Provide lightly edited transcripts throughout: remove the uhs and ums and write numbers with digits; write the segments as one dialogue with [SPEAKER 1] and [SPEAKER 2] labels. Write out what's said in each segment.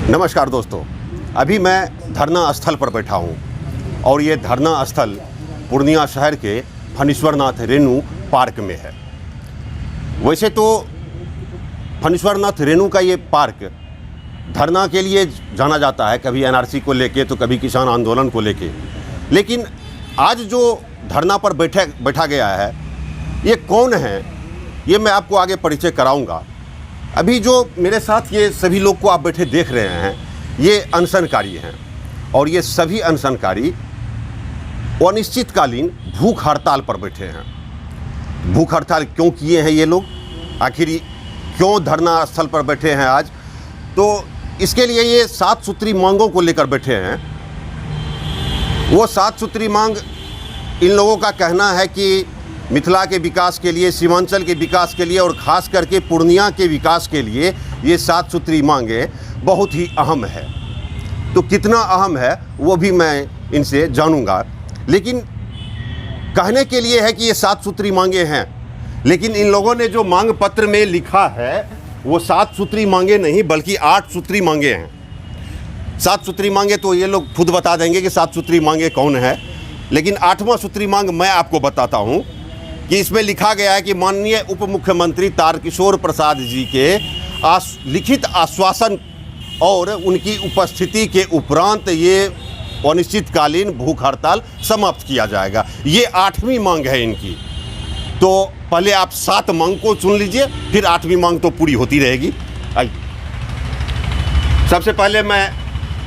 [SPEAKER 1] नमस्कार दोस्तों, अभी मैं धरना स्थल पर बैठा हूँ और ये धरना स्थल पूर्णिया शहर के फणीश्वरनाथ रेणु पार्क में है। वैसे तो फणीश्वरनाथ रेणु का ये पार्क धरना के लिए जाना जाता है, कभी एनआरसी को लेके तो कभी किसान आंदोलन को लेके, लेकिन आज जो धरना पर बैठा गया है ये कौन है ये मैं आपको आगे परिचय कराऊंगा। अभी जो मेरे साथ ये सभी लोग को आप बैठे देख रहे हैं ये अनशनकारी हैं और ये सभी अनशनकारी अनिश्चितकालीन भूख हड़ताल पर बैठे हैं। भूख हड़ताल क्यों किए हैं ये लोग, आखिर क्यों धरना स्थल पर बैठे हैं आज, तो इसके लिए ये 7 सूत्री मांगों को लेकर बैठे हैं। वो 7 सूत्री मांग इन लोगों का कहना है कि मिथिला के विकास के लिए, सीमांचल के विकास के लिए और ख़ास करके पूर्णिया के विकास के लिए ये 7 सूत्री मांगें बहुत ही अहम है। तो कितना अहम है वो भी मैं इनसे जानूंगा, लेकिन कहने के लिए है कि ये 7 सूत्री मांगे हैं, लेकिन इन लोगों ने जो मांग पत्र में लिखा है वो 7 सूत्री मांगे नहीं बल्कि 8 सूत्री मांगे हैं। 7 सूत्री मांगे तो ये लोग खुद बता देंगे कि 7 सूत्री मांगे कौन है, लेकिन 8वां सूत्री मांग मैं आपको बताता हूँ कि इसमें लिखा गया है कि माननीय उप मुख्यमंत्री तारकिशोर प्रसाद जी के लिखित आश्वासन और उनकी उपस्थिति के उपरांत ये अनिश्चितकालीन भूख हड़ताल समाप्त किया जाएगा। ये 8वीं मांग है इनकी। तो पहले आप 7 मांग को सुन लीजिए, फिर 8वीं मांग तो पूरी होती रहेगी। आइए, सबसे पहले मैं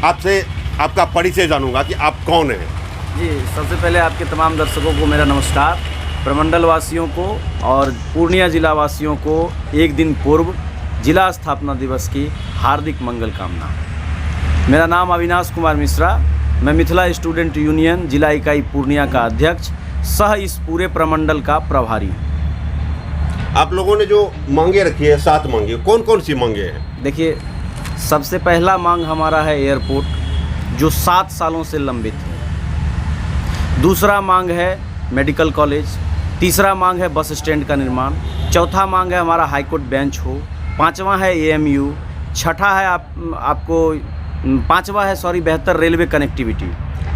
[SPEAKER 1] आपसे आपका परिचय जानूंगा कि आप कौन हैं।
[SPEAKER 2] जी, सबसे पहले आपके तमाम दर्शकों को मेरा नमस्कार। प्रमंडल वासियों को और पूर्णिया जिला वासियों को एक दिन पूर्व जिला स्थापना दिवस की हार्दिक मंगल कामना। मेरा नाम अविनाश कुमार मिश्रा, मैं मिथिला स्टूडेंट यूनियन जिला इकाई पूर्णिया का अध्यक्ष सह इस पूरे प्रमंडल का प्रभारी हूँ।
[SPEAKER 1] आप लोगों ने जो मांगे रखी है 7 मांगे, कौन कौन सी मांगे हैं?
[SPEAKER 2] देखिए, सबसे पहला मांग हमारा है एयरपोर्ट, जो 7 सालों से लंबित है। दूसरा मांग है मेडिकल कॉलेज। तीसरा मांग है बस स्टैंड का निर्माण। चौथा मांग है हमारा हाईकोर्ट बेंच हो। 5वां है एएमयू। छठा है पाँचवा है बेहतर रेलवे कनेक्टिविटी।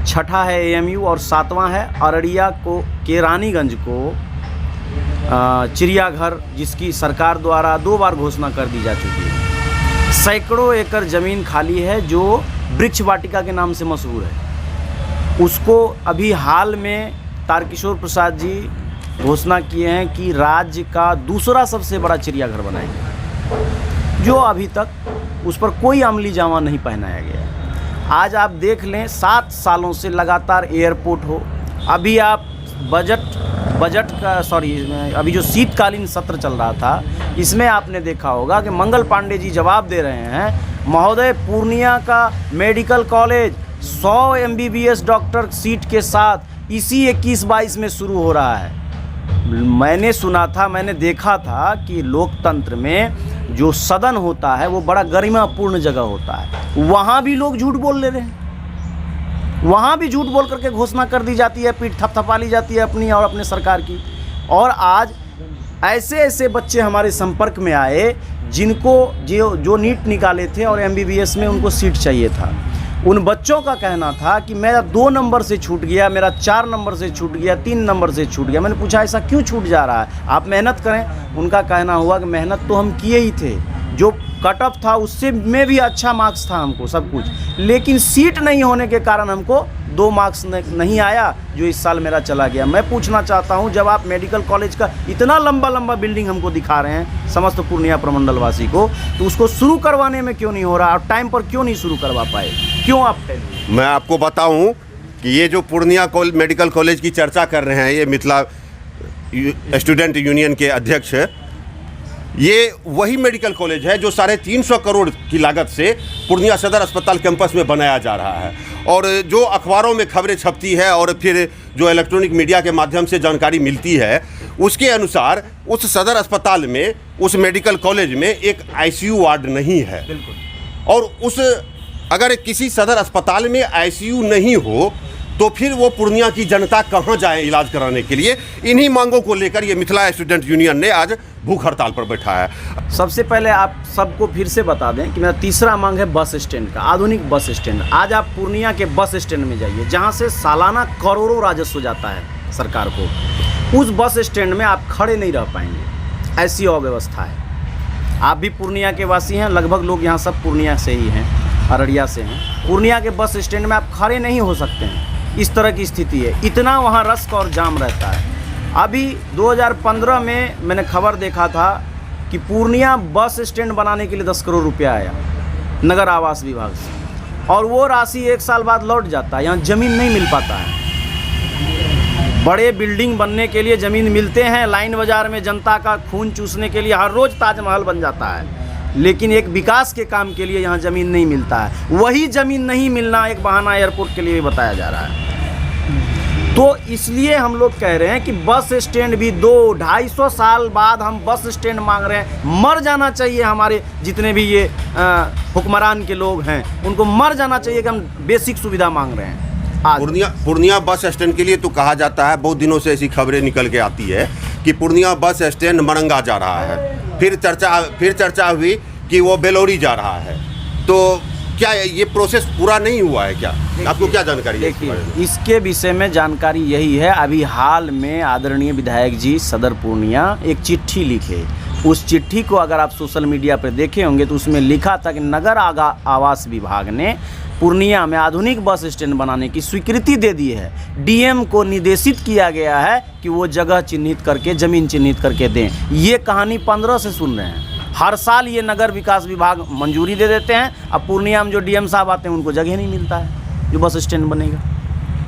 [SPEAKER 2] छठा है एएमयू और 7वां है अररिया को के रानीगंज को चिड़ियाघर, जिसकी सरकार द्वारा 2 बार घोषणा कर दी जा चुकी है। सैकड़ों एकड़ ज़मीन खाली है जो वृक्ष वाटिका के नाम से मशहूर है। उसको अभी हाल में तारकिशोर प्रसाद जी घोषणा किए हैं कि राज्य का दूसरा सबसे बड़ा चिड़ियाघर बनाएंगे, जो अभी तक उस पर कोई अमली जामा नहीं पहनाया गया है। आज आप देख लें, 7 सालों से लगातार एयरपोर्ट हो। अभी आप अभी जो शीतकालीन सत्र चल रहा था, इसमें आपने देखा होगा कि मंगल पांडे जी जवाब दे रहे हैं, महोदय पूर्णिया का medical college 100 MBBS doctor seat के साथ इसी 21-22 में शुरू हो रहा है। मैंने सुना था, मैंने देखा था कि लोकतंत्र में जो सदन होता है वो बड़ा गरिमापूर्ण जगह होता है। वहाँ भी लोग झूठ बोल ले रहे हैं, वहाँ भी झूठ बोल करके घोषणा कर दी जाती है, पीठ थपथपा ली जाती है अपनी और अपने सरकार की। और आज ऐसे ऐसे बच्चे हमारे संपर्क में आए जिनको जो नीट निकाले थे और MBBS में उनको सीट चाहिए था। उन बच्चों का कहना था कि मेरा 2 नंबर से छूट गया, मेरा 4 नंबर से छूट गया, 3 नंबर से छूट गया। मैंने पूछा ऐसा क्यों छूट जा रहा है, आप मेहनत करें। उनका कहना हुआ कि मेहनत तो हम किए ही थे, जो कट ऑफ था उससे में भी अच्छा मार्क्स था हमको सब कुछ, लेकिन सीट नहीं होने के कारण हमको 2 मार्क्स नहीं आया, जो इस साल मेरा चला गया। मैं पूछना चाहता हूं, जब आप मेडिकल कॉलेज का इतना लंबा बिल्डिंग हमको दिखा रहे हैं समस्त पूर्णिया प्रमंडलवासी को, तो उसको शुरू करवाने में क्यों नहीं हो रहा और टाइम पर क्यों नहीं शुरू करवा पाए, क्यों आप फेल?
[SPEAKER 1] मैं आपको बताऊं कि ये जो पूर्णिया मेडिकल कॉलेज की चर्चा कर रहे हैं, ये मिथिला स्टूडेंट यूनियन के अध्यक्ष, ये वही मेडिकल कॉलेज है जो 350 करोड़ की लागत से पूर्णिया सदर अस्पताल कैंपस में बनाया जा रहा है। और जो अखबारों में खबरें छपती है और फिर जो इलेक्ट्रॉनिक मीडिया के माध्यम से जानकारी मिलती है, उसके अनुसार उस सदर अस्पताल में, उस मेडिकल कॉलेज में एक ICU वार्ड नहीं है।
[SPEAKER 2] बिल्कुल।
[SPEAKER 1] और अगर किसी सदर अस्पताल में ICU नहीं हो तो फिर वो पूर्णिया की जनता कहाँ जाए इलाज कराने के लिए। इन्हीं मांगों को लेकर ये मिथिला स्टूडेंट यूनियन ने आज भूख हड़ताल पर बैठा है।
[SPEAKER 2] सबसे पहले आप सबको फिर से बता दें कि मेरा तीसरा मांग है बस स्टैंड का, आधुनिक बस स्टैंड। आज आप पूर्णिया के बस स्टैंड में जाइए, जहाँ से सालाना करोड़ों राजस्व जाता है सरकार को। उस बस स्टैंड में आप खड़े नहीं रह पाएंगे, ऐसी अव्यवस्था है। आप भी पूर्णिया के वासी हैं, लगभग लोग यहाँ सब पूर्णिया से ही हैं, अररिया से हैं। पूर्णिया के बस स्टैंड में आप खड़े नहीं हो सकते हैं, इस तरह की स्थिति है। इतना वहाँ रश्क और जाम रहता है। अभी 2015 में मैंने खबर देखा था कि पूर्णिया बस स्टैंड बनाने के लिए 10 करोड़ रुपया आया नगर आवास विभाग से, और वो राशि 1 साल बाद लौट जाता है। यहाँ ज़मीन नहीं मिल पाता है। बड़े बिल्डिंग बनने के लिए ज़मीन मिलते हैं, लाइन बाज़ार में जनता का खून चूसने के लिए हर रोज़ ताजमहल बन जाता है, लेकिन एक विकास के काम के लिए यहाँ ज़मीन नहीं मिलता है। वही ज़मीन नहीं मिलना एक बहाना एयरपोर्ट के लिए भी बताया जा रहा है। तो इसलिए हम लोग कह रहे हैं कि बस स्टैंड भी 200-250 साल बाद हम बस स्टैंड मांग रहे हैं। मर जाना चाहिए हमारे जितने भी ये हुक्मरान के लोग हैं, उनको मर जाना चाहिए कि हम बेसिक सुविधा मांग रहे हैं।
[SPEAKER 1] पूर्णिया बस स्टैंड के लिए तो कहा जाता है, बहुत दिनों से ऐसी खबरें निकल के आती है कि पूर्णिया बस स्टैंड मरंगा जा रहा है। फिर चर्चा हुई कि वो बेलौरी जा रहा है। तो क्या ये प्रोसेस पूरा नहीं हुआ है क्या? आपको क्या जानकारी है?
[SPEAKER 2] देखिए, इसके विषय में जानकारी यही है, अभी हाल में आदरणीय विधायक जी सदर पूर्णिया एक चिट्ठी लिखे। उस चिट्ठी को अगर आप सोशल मीडिया पर देखे होंगे तो उसमें लिखा था कि नगर आवास विभाग ने पूर्णिया में आधुनिक बस स्टैंड बनाने की स्वीकृति दे दी है। डीएम को निर्देशित किया गया है कि वो जगह चिन्हित करके, ज़मीन चिन्हित करके दें। ये कहानी 15 से सुन रहे हैं। हर साल ये नगर विकास विभाग मंजूरी दे देते हैं। अब पूर्णिया में जो डीएम साहब आते हैं उनको जगह नहीं मिलता है जो बस स्टैंड बनेगा।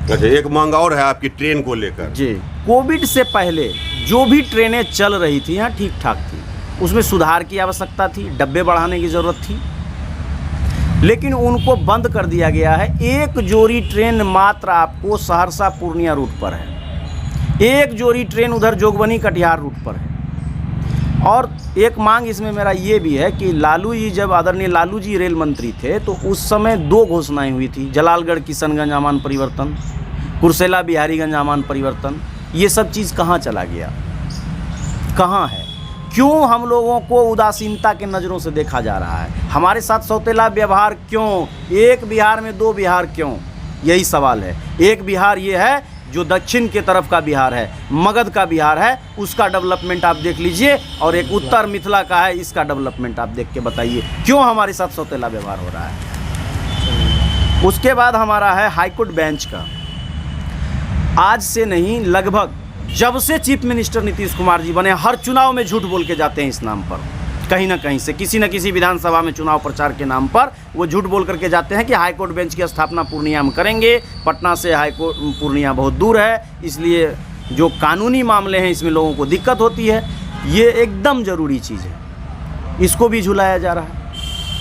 [SPEAKER 1] अच्छा, एक मांग और है आपकी ट्रेन को लेकर।
[SPEAKER 2] जी, कोविड से पहले जो भी ट्रेनें चल रही थी यहाँ ठीक ठाक थी, उसमें सुधार की आवश्यकता थी, डब्बे बढ़ाने की ज़रूरत थी, लेकिन उनको बंद कर दिया गया है। एक जोड़ी ट्रेन मात्र आपको सहरसा पूर्णिया रूट पर है, एक जोड़ी ट्रेन उधर जोगबनी कटिहार रूट पर है। और एक मांग इसमें मेरा ये भी है कि लालू जी, जब आदरणीय लालू जी रेल मंत्री थे तो उस समय 2 घोषणाएं हुई थी, जलालगढ़ किशनगंज आमान परिवर्तन, कुर्सेला बिहारीगंज आमान परिवर्तन। ये सब चीज़ कहाँ चला गया, कहाँ है? क्यों हम लोगों को उदासीनता के नज़रों से देखा जा रहा है? हमारे साथ सौतेला व्यवहार क्यों? एक बिहार में 2 बिहार क्यों? यही सवाल है। एक बिहार ये है जो दक्षिण के तरफ का बिहार है, मगध का बिहार है, उसका डेवलपमेंट आप देख लीजिए, और एक उत्तर मिथिला का है, इसका डेवलपमेंट आप देख के बताइए क्यों हमारे साथ सौतेला व्यवहार हो रहा है। उसके बाद हमारा है हाईकोर्ट बेंच का। आज से नहीं, लगभग जब से चीफ मिनिस्टर नीतीश कुमार जी बने, हर चुनाव में झूठ बोल के जाते हैं इस नाम पर। कहीं ना कहीं से किसी न किसी विधानसभा में चुनाव प्रचार के नाम पर वो झूठ बोल करके जाते हैं कि हाईकोर्ट बेंच की स्थापना पूर्णिया में करेंगे। पटना से हाईकोर्ट पूर्णिया बहुत दूर है, इसलिए जो कानूनी मामले हैं इसमें लोगों को दिक्कत होती है। ये एकदम ज़रूरी चीज़ है, इसको भी झुलाया जा रहा है।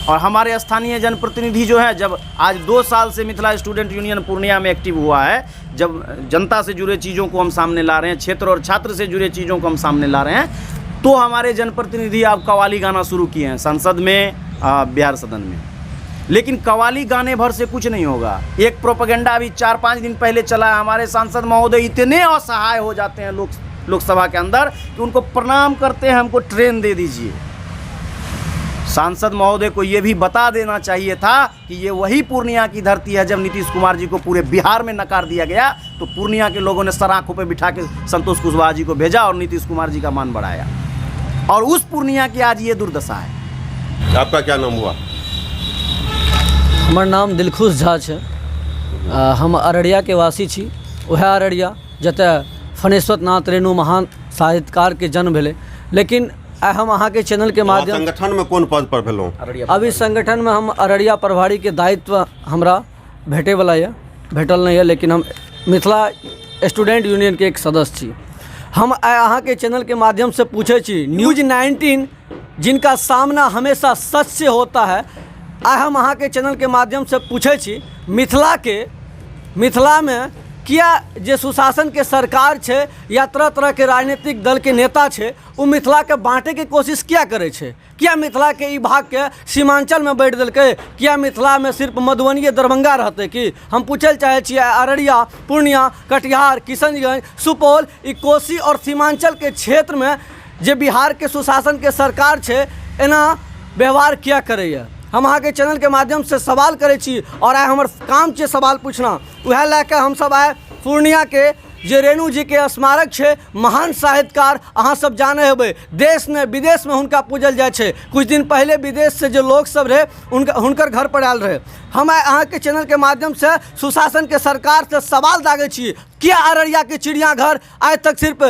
[SPEAKER 2] और हमारे स्थानीय जनप्रतिनिधि जो है, जब आज 2 साल से मिथिला स्टूडेंट यूनियन पूर्णिया में एक्टिव हुआ है, जब जनता से जुड़े चीज़ों को हम सामने ला रहे हैं, क्षेत्र और छात्र से जुड़े चीज़ों को हम सामने ला रहे हैं, तो हमारे जनप्रतिनिधि अब कव्वाली गाना शुरू किए हैं संसद में, बिहार सदन में। लेकिन कव्वाली गाने भर से कुछ नहीं होगा। एक प्रोपेगेंडा अभी 4-5 दिन पहले चला है, हमारे सांसद महोदय इतने असहाय हो जाते हैं लोकसभा के अंदर कि उनको प्रणाम करते हैं, हमको ट्रेन दे दीजिए। सांसद महोदय को ये भी बता देना चाहिए था कि ये वही पूर्णिया की धरती है। जब नीतीश कुमार जी को पूरे बिहार में नकार दिया गया तो पूर्णिया के लोगों ने सर आंखों पर बिठा के संतोष कुशवाहा जी को भेजा और नीतीश कुमार जी का मान बढ़ाया, और उस पूर्णिया की आज ये दुर्दशा है।
[SPEAKER 1] आपका क्या नाम हुआ?
[SPEAKER 3] हमर नाम दिलखुश झा छै। हम अररिया के वासी छी। वह अररिया जतऽ फणेश्वर नाथ रेणु महान साहित्यकार के जन्म भेलै। लेकिन आइ हम अहाँ के चैनल के माध्यम
[SPEAKER 1] संगठन में कोन पद पर भेलौं?
[SPEAKER 3] अभी संगठन में हम अररिया प्रभारी के दायित्व हमरा भेटे वाला है, भेटल नहीं है, लेकिन हम मिथिला स्टूडेंट यूनियन के एक सदस्य छी। हम अहाँ के चैनल के माध्यम से पूछे छी, न्यूज 19 जिनका सामना हमेशा सच से होता है, आज हम अहाँ के चैनल के माध्यम से पूछे छी, मिथिला में किया जे सुशासन के सरकार छे या तरह तरह के राजनीतिक दल के नेता छे वो मिथिला के बांटे के कोशिश किया करे छे? किया मिथिला के ई भाग के सीमांचल में बैठ दिलकै? किया मिथिला में सिर्फ मधुबनी दरभंगा रहते कि? हम पूछल चाहे छियै अररिया, पूर्णिया, कटिहार, किशनगंज, सुपौल ई कोसी और सीमांचल के क्षेत्र में जे बिहार के सुशासन के सरकार छे एना व्यवहार किया करैया? हम अहाँ के चैनल के माध्यम से सवाल करे छी और आइ हमर काम छे सवाल पूछना। वह लैके हम सब आए पूर्णिया के जे रेणु जी के स्मारक छे, महान साहित्यकार अहाँ सब जाने हेबै, देश में विदेश में हुनका पूजल जाए छे। कुछ दिन पहले विदेश से जो लोग सब रहे हुनकर घर पर आयल रहे। हम अहाँ के चैनल के माध्यम से सुशासन के सरकार से सवाल दागे छी, किया अररिया के चिड़ियाघर आज तक सिर्फ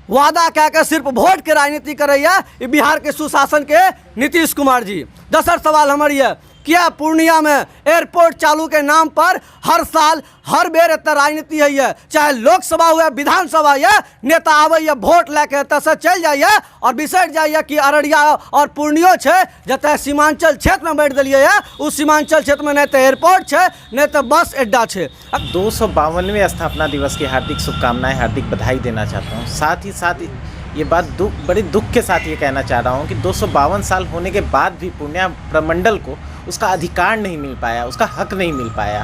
[SPEAKER 3] वादा कह के सिर्फ वोट के राजनीति करैया बिहार के सुशासन के नीतीश कुमार जी? दोसर सवाल हमर ये, क्या पूर्णिया में एयरपोर्ट चालू के नाम पर हर साल हर बेर एत राजनीति है? चाहे लोकसभा हुए विधानसभा या नेता आवे वोट लेके एत से चल जाइए और बिसर जाइए कि अररिया और पूर्णियो छे जते सीमांचल क्षेत्र में बैठ दिलिए है, उस सीमांचल क्षेत्र में नहीं तो एयरपोर्ट छे नहीं तो बस अड्डा छे।
[SPEAKER 4] 252वें स्थापना दिवस की हार्दिक शुभकामनाएं, हार्दिक बधाई देना चाहता हूँ। साथ ही ये बात बड़े दुख के साथ ये कहना चाह रहा हूँ कि 252 साल होने के बाद भी पूर्णिया प्रमंडल को उसका अधिकार नहीं मिल पाया, उसका हक नहीं मिल पाया।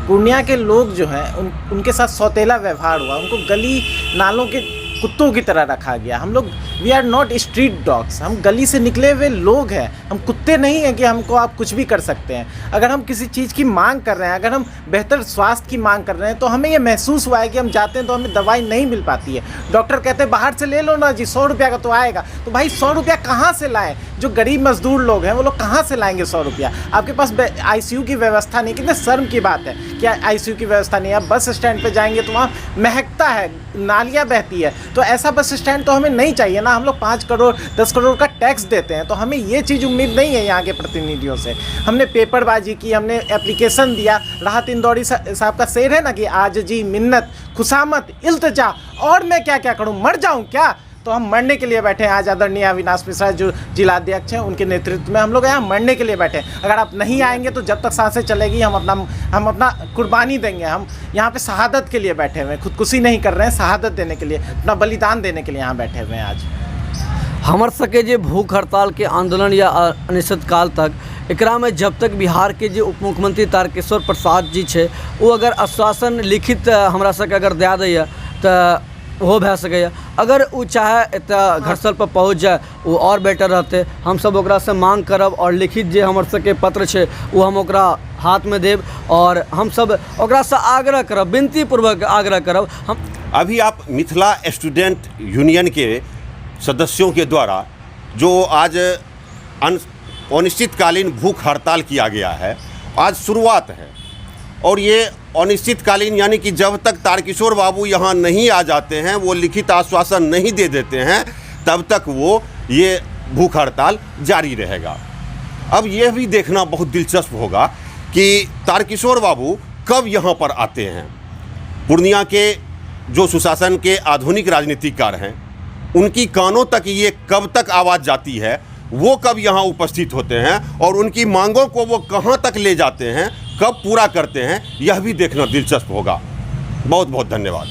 [SPEAKER 4] पूर्णिया के लोग जो हैं उनके साथ सौतेला व्यवहार हुआ, उनको गली नालों के कुत्तों की तरह रखा गया। हम लोग we are not street dogs, हम गली से निकले हुए लोग हैं, हम कुत्ते नहीं हैं कि हमको आप कुछ भी कर सकते हैं। अगर हम किसी चीज़ की मांग कर रहे हैं, अगर हम बेहतर स्वास्थ्य की मांग कर रहे हैं तो हमें ये महसूस हुआ है कि हम जाते हैं तो हमें दवाई नहीं मिल पाती है। डॉक्टर कहते हैं बाहर से ले लो ना जी, 100 रुपया का तो आएगा। तो भाई 100 रुपया कहाँ से लाएँ? जो गरीब मजदूर लोग हैं वो लोग कहाँ से लाएंगे 100 रुपया? आपके पास ICU की व्यवस्था नहीं, कितने शर्म की बात है कि ICU की व्यवस्था नहीं। आप बस स्टैंड पर जाएंगे तो वहाँ महकता है, नालियाँ बहती है। तो ऐसा बस स्टैंड तो हमें नहीं चाहिए ना। हम लोग 5 करोड़ 10 करोड़ का टैक्स देते हैं, तो हमें ये चीज़ उम्मीद नहीं है यहाँ के प्रतिनिधियों से। हमने पेपरबाजी की, हमने एप्लीकेशन दिया। राहत इंदौरी साहब का शेर है ना कि आज जी मिन्नत खुशामत इल्तिजा, और मैं क्या क्या करूँ, मर जाऊँ क्या? तो हम मरने के लिए बैठे हैं। आज आदरणीय अविनाश मिश्रा जो जिलाध्यक्ष हैं उनके नेतृत्व में हम लोग यहाँ मरने के लिए बैठे हैं। अगर आप नहीं आएंगे तो जब तक सांसें चलेगी हम अपना कुर्बानी देंगे। हम यहाँ पे शहादत के लिए बैठे हुए हैं, खुदकुशी नहीं कर रहे हैं, शहादत देने के लिए, अपना बलिदान देने के लिए यहाँ बैठे हुए हैं। आज
[SPEAKER 3] हमर सके जे भूख हड़ताल के आंदोलन या अनिश्चित काल तक एकरा में जब तक बिहार के जो उप मुख्यमंत्री तारकेश्वर प्रसाद जी छे वो अगर आश्वासन लिखित हमरा सके अगर दे दैए तो वो भए सकैए। अगर वो चाहे एतऽ घटस्थल पर पहुँच जाए वो और बेटर रहते। हम सब ओकरा से मांग करब और लिखित जे हमर सबके पत्र छे वो हम ओकरा हाथ में देब और हम सब ओकरा से आग्रह करब, विनती पूर्वक आग्रह करब। हम
[SPEAKER 1] अभी आप मिथिला स्टूडेंट यूनियन के सदस्यों के द्वारा जो आज अनिश्चितकालीन भूख हड़ताल किया गया है, आज शुरुआत है। और ये अनिश्चितकालीन यानी कि जब तक तारकिशोर बाबू यहाँ नहीं आ जाते हैं, वो लिखित आश्वासन नहीं दे देते हैं, तब तक वो ये भूख हड़ताल जारी रहेगा। अब यह भी देखना बहुत दिलचस्प होगा कि तारकिशोर बाबू कब यहाँ पर आते हैं। पूर्णिया के जो सुशासन के आधुनिक राजनीतिकार हैं उनकी कानों तक ये कब तक आवाज़ जाती है, वो कब यहाँ उपस्थित होते हैं और उनकी मांगों को वो कहाँ तक ले जाते हैं, कब पूरा करते हैं, यह भी देखना दिलचस्प होगा। बहुत बहुत धन्यवाद।